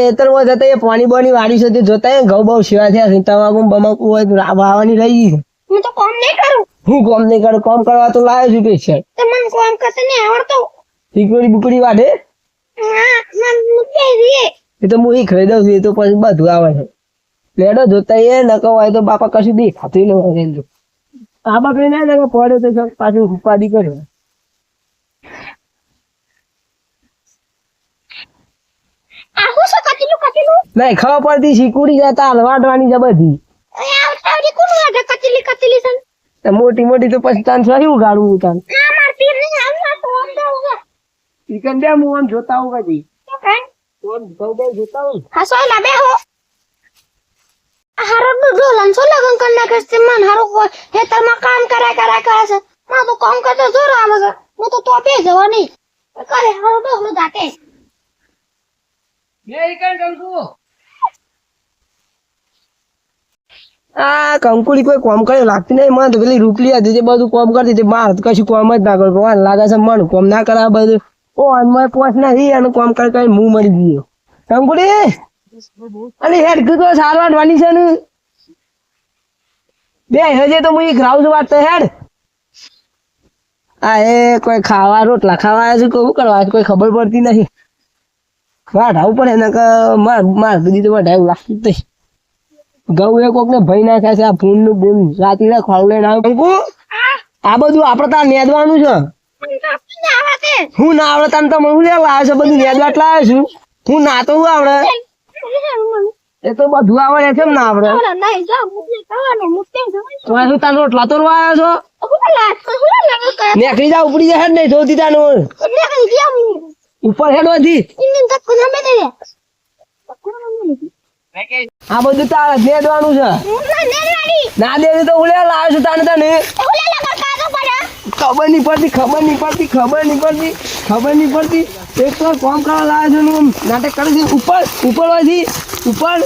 ખેતરમાં જતા એ પાણી બોની વાળી છે તે જોતા ઘઉં બહુ સેવા થયા છે તમાકુ બમાકુ હોય તો વાવવાની રહી ગઈ હું તો કામ નહીં કરું. હું કોમ નહીં કરું કોમ કરવા તો લાવ્યો છું પૈસા તો મને કામ કરતા નહીં આવડતું. ટીકડી બુકડી વાઢે હા મને મૂકી દે. એ તો હું એ ખાઈ દઉં છું એ તો પછી બધું આવે છે લેડો જોતા એ નકો હોય તો બાપા કશું દેખાતું નહીં આ બાપે ના નકો પડે તો પાછું ઉપાડી કર્યો આ હું શું કચલું નહીં ખબર પડતી શીકુડી જતા હલવાડવાની છે બધી અહીંયા આવડી કોણ વાગે કચલી છે. મોટી મોટી તો પછી તાન સહી ઉગાડવું તાન ના માર પીર નહીં આવવા તો આમ દઉં. ચિકન દે હું આમ જોતા હું કદી શું કાઈ? જોતા હું હા સોય લાબે હો. હારો ડોલન સો લગન કરના કરતે મન હારો હેતરમાં કામ કરે છે. માં તો કામ કરતો જોર આવે છે. હું તો તોપે જવા નહીં. કરે હારો ડોલો જાતે. આ કંકુડી કોઈ કોમ કરે લાગતી નહીં મને તો પેલી રૂપલી હતી તે બધું કોમ કરતી હતી મારે તો કશું કોમ જ ના કરું મને લાગે છે મન કોમ ના કરાવે બધું ઓ અનમય પોસ નથી અને કોમ કરી મું મરી ગયો કંકુડી અને હેડ કીધું સારવાર વાની છે ને બે હજે તો હું ગ્રાઉ છું વાત હેડ આ એ કોઈ ખાવા રોટલા ખાવા આવ્યા છે શું કરવા કોઈ ખબર પડતી નથી વાઢાવું પડે ને કે માર દીદી તો વાઢાવું લાગતું જ નહીં ઘઉં એ કોક ને ભય નાખ્યા છે આ ફૂન નું બૂન રાતી ના ખોળ લઈને આવ્યો કંકુ આ બધું આપડે તાર નેદવાનું છે હું ના આવડે તને તો હું લેવા આવ્યો છે બધું નેદવા એટલે આવ્યો છું હું ના તો હું આવડે એ તો બધું આવડે છે ના આવડે તો શું તાર રોટલા તો આવ્યો છો નેકળી જા ઉપડી જાય હેડ નહીં જોતી તાનું ઉપર હેડ વધી આ બધું તારે નેદવાનું છે ના દે તો ઉલે લાવ્યો છું તાને તને ખબર નહીં પડતી એક તો કોમ કરવા લાવ્યો છું ને નાટક કરે છે ઉપર વાળી ઉપર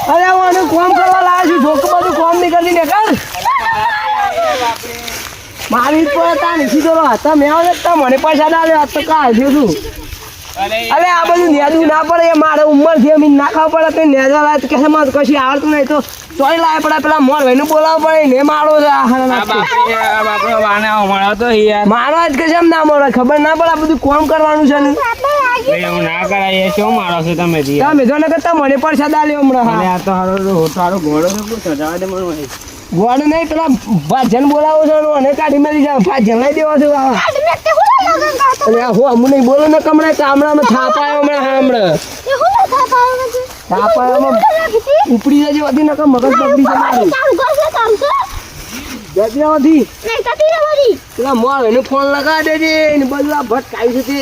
અરે હું કોમ કરવા લાવ્યો છું જોક બધું કોમ નહીં કરતી ને કર મારી પર તા નથી તો હતા મેં આવે તા મને પૈસા ના લે તો કા આવ્યો છું અરે આ બધું નેદવું ના પડે એ મારે ઉંમર છે એમ ના ખાવા પડે તો નેદવા લાવે કે મારે કશું આવડતું નહીં તો તોય લાવે પડે પેલા મોર ભાઈને બોલાવવા પડે ને મારો છે મારો જ કે એમ ના મળે ખબર ના પડે આ બધું કોમ કરવાનું છે ને ના કરાય શું મારો છો તમે તમે જો ને કરતા મને પૈસા દા લ્યો હમણાં આ તો સારો ઘોડો સજાવા દે મને ગોળ નહીં પેલા ભાજન બોલાવો છો અને કાઢી મેલી જાવ ભાજન લઈ દેવા છો અને હું અમુ નહીં બોલો ને કમરે કામડામાં થાપાયો હમણાં થાપાયામાં ઉપડી જાય વધી નકર મગજ બગડી જાય મારું જતી પેલા મોર એને ફોન લગાવી દેજે ને બધું આ ભટ ખાઈ છે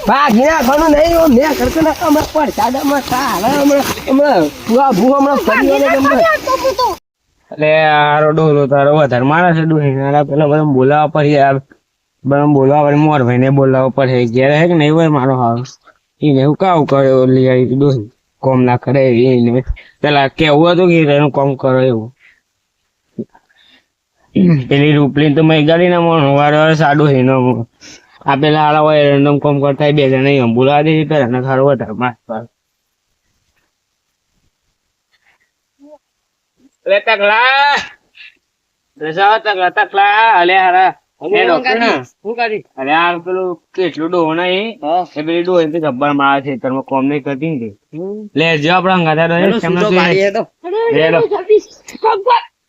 ભાગી નાખવાનું નહીં મેં કરતો ના હમણાં પડસાદામાં હમણાં એટલે હારો ડોલો તારો વધારે મારા છે ડોહી પેલા બધા બોલાવવા પડે બધા બોલાવવા પડે મોર ભાઈ ને બોલાવવા પડે ઘેર હે કે નહીં હોય મારો હારો એને હું કાવું કર્યો લઈ આવી ડોહી કોમ ના કરે એને પેલા કેવું હતું કે એનું કોમ કરો એવું પેલી રૂપલી તો મેં ગાડી ના મોણ વારે સાડો હે ન આ પેલા હારા હોય રેન્ડમ કોમ કરતા બે જણા બોલાવા દે પેલા ને ખારો વધારે માસ અરે તકલા રસાવ તકલા અલે હારા શું કરી અરે આ પેલું કેટલું ડોહ નહીં એ પેલી ડોહ એમ જબ્બર મારા છે ઘરમાં કોમ નહીં કરતી ને લે જો આપડા અંગાતા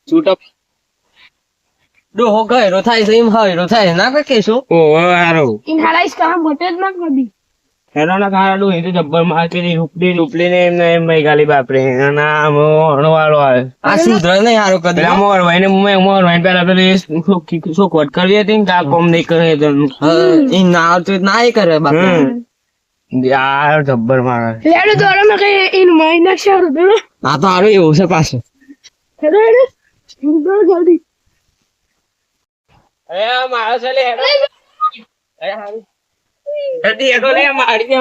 છૂટો ડોહો ગયરો થાય છે એમ હયરો થાય ના કઈ કહેશું ઓ હારો Hello, ના ખારા ડોહ તો જબ્બર માર પેલી રૂપલી ને એમને એમ ગાલી બાપરે ના વાળો આવે આ સુધરે નહીં હારો કદી મોર ભાઈ ને મોર ભાઈ પેલા પેલી શું કોટ કરવી હતી ને આ કોમ નહીં કરે એ ના આવતો ના એ કરે બાપા યાર જબ્બર મારે આ તો હારું એવું છે પાછું અરે મારો છે લે અરે હારું જલ્દી હેડો લે મારી દે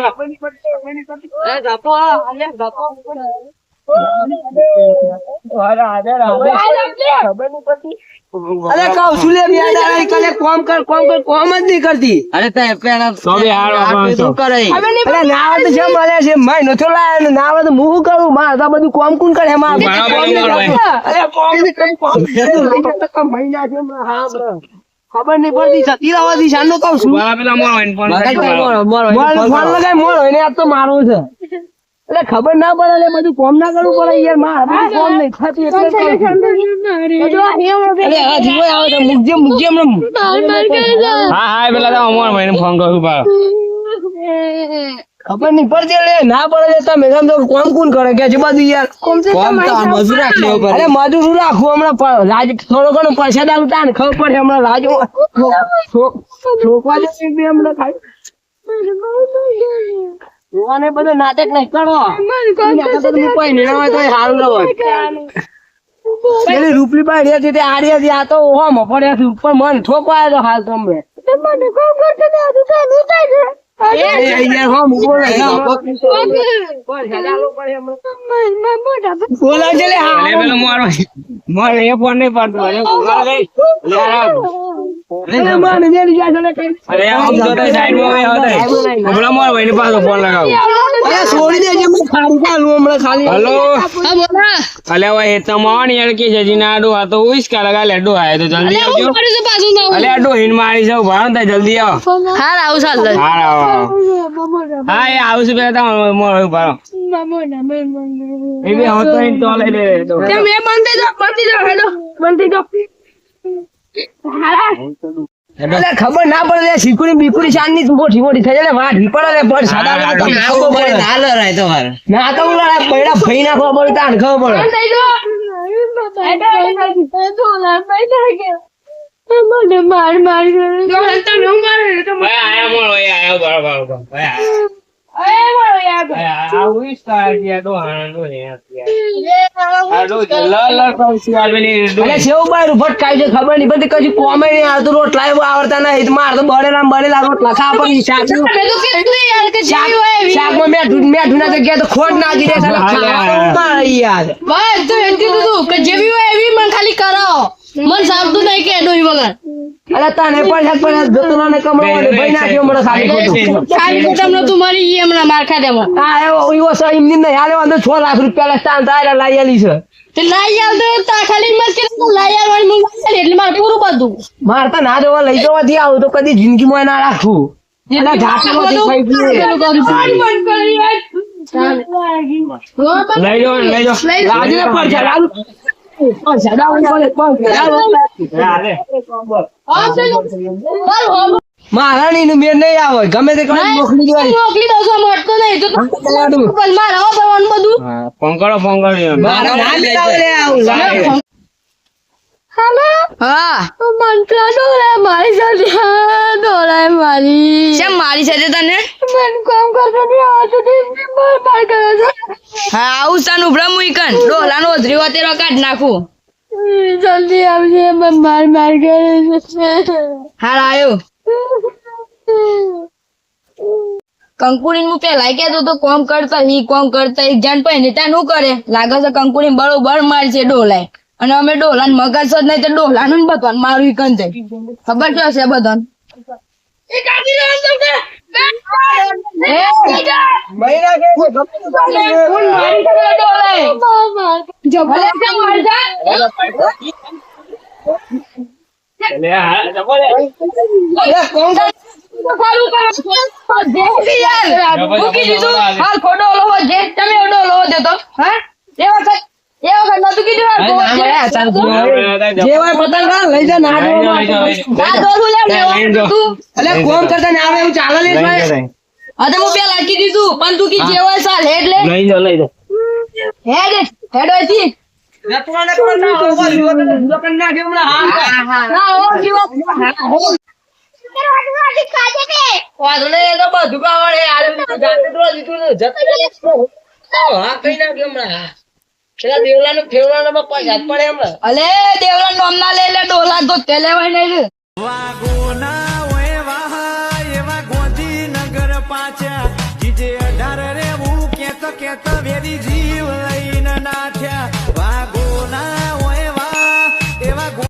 અરે કહું છું લે બે દાડા કલે કોમ જ નહીં કરતી અરે તે પેલા તો બી હાર વાપરવાનો શું કરે અરે નાવા તો છે મળે છે મેં નતો લાયા ને નાવા તો હું શું કરું મારે તો બધું કોમ કોણ કરે મારે અરે કોમ ની કઈ કોમ મહિના છે હા બરો ખબર નહીં પડતી સતી રવાથી શાનો કહું છું પેલા મોર હોય ને ફોન મગજ કરી મોરો મોરો ફોન લગાય મોર હોય ને આ તો મારો છે એટલે ખબર ના પડે એટલે બધું કોમ ના કરવું પડે યાર મારે બધું કોમ નહીં થતું એટલે કહું છું. અરે આ જીવો આવે તો મુકજે હમણાં. હા હા પેલા તો મોર ભાઈ ને ફોન કરું પાડો ખબર નહીં પડતી એટલે ના પડે એટલે તમે સમજો કોમ કોણ કરે કે છે બધું યાર કોમ તો આ મજૂર રાખી લેવો પડે અરે મજૂર હું રાખું હમણાં લાજ થોડો ઘણો પૈસા દાવ તાને ખબર પડે હમણાં લાજો છોકવા દે હમણાં ખાઈ જોવાને બધું નાટક નહીં કરો કોઈ નિર્ણય હોય તો સારું ન હોય પેલી રૂપલી બાઈ રહી હતી તે આ રહી હતી આ તો ઓહો પડ્યા છે ઉપર મન ઠોકવાય તો હાલ તમે બોલા છે લે હા અરે પેલો મોર હોય મોર એ ફોન નહીં પાડતો અરે ભૂલા ગઈ અરે માને જેલી જાય છે કઈ અરે આમ તો સાઈડ માં હોય પેલા મોર ભાઈ ને પાછો ફોન લગાવો અરે છોડી દેજે હું ખાલી ચાલું હમણાં ખાલી હલો અલે ઓય એ તો મોણ યાર કે છે જીના આડો આ તો ઉઈસકા લગા લેડો આય તો જલ્દી આવજો અલે આડો હિન મારી જાવ ભાણ તા જલ્દી આવો હાર આવું ચાલ હા આવો હા એ આવું છું પેલા તો મોર હોય ભાણો એ બી હોતો હિન તો લઈ લે તો એટલે ખબર ના પડે શીકુડી બીકુડી શાનની મોટી મોટી થઈ જાય વાઢી પડે પણ સાદા આવો પડે ના લડાય તો હાર ના તો ઉલા પૈડા ભાઈ ના ખબર પડે તાન ખબર પડે ભાઈ આયા મોર હોય આયા બરાબર ભાઈ આ ઉઈસકા કે દો હાણો ને આડો જલાલ કહું છું આ પેલી એટલે સેવ બાર ભટકાય છે ખબર નહીં બધી કશું કોમે નહીં આવતું રોટલા એવું આવડતા નહીં માર તો બળેલા રોટલા ખાવા પણ શાકમાં મેઠું ના જગ્યાએ તો ખોટ નાખી દે સાલા ખાવાનું મારે યાર અરે તને પણ જતો ને કમળો ને ભાઈ નાખ્યો મને ખાલી ખોટું હા એવો સો એમની નહીં હાલે વાંધો 6 લાખ રૂપિયા સ્થાન તારે લઈ આલી છે મારે તો ના જોવા લઈ જવાથી આવું તો કદી જિંદગીમાં ના રાખવું એટલે ઘાટામાંથી ખાઈ ગયું લઈ જો રાજુ ને પડશે રાજુ મહારાણી નું મેર નહીં આવે ગમે તે મોકલી ફોન કરો મારા ના લેતા લે આવું મારી સાથે તને હા આવું સાનું બ્રહ્મુકન ડોલા નો ધ્રીવા તેરો કાઢ નાખું જલ્દી આવજે માર કરે હાર આયો કંકુડી નું પેલા કેતો તો કોમ કરતા એક જાણ પહેને ત્યાં શું કરે લાગે છે કંકુડી બરોબર મારી છે ડોલાય અને અમે ડોલા મગજ જ નહીં તો ડોલા નું બધાને મારું કન જાય ખબર છે હશે બધાને કોમ કરતા ને આવે એવું ચાલે લે અરે હું પેલા કીધી દીધું પણ તું કી જેવાય સાલ એટલે લઈ જાઓ હેડ હોયથી અલે દેવલા નોમ ના લે ડોલા તો તે લેવાય નહીં વાંચ્યા જીજે 18 રેવું કેત કેત વેરી જી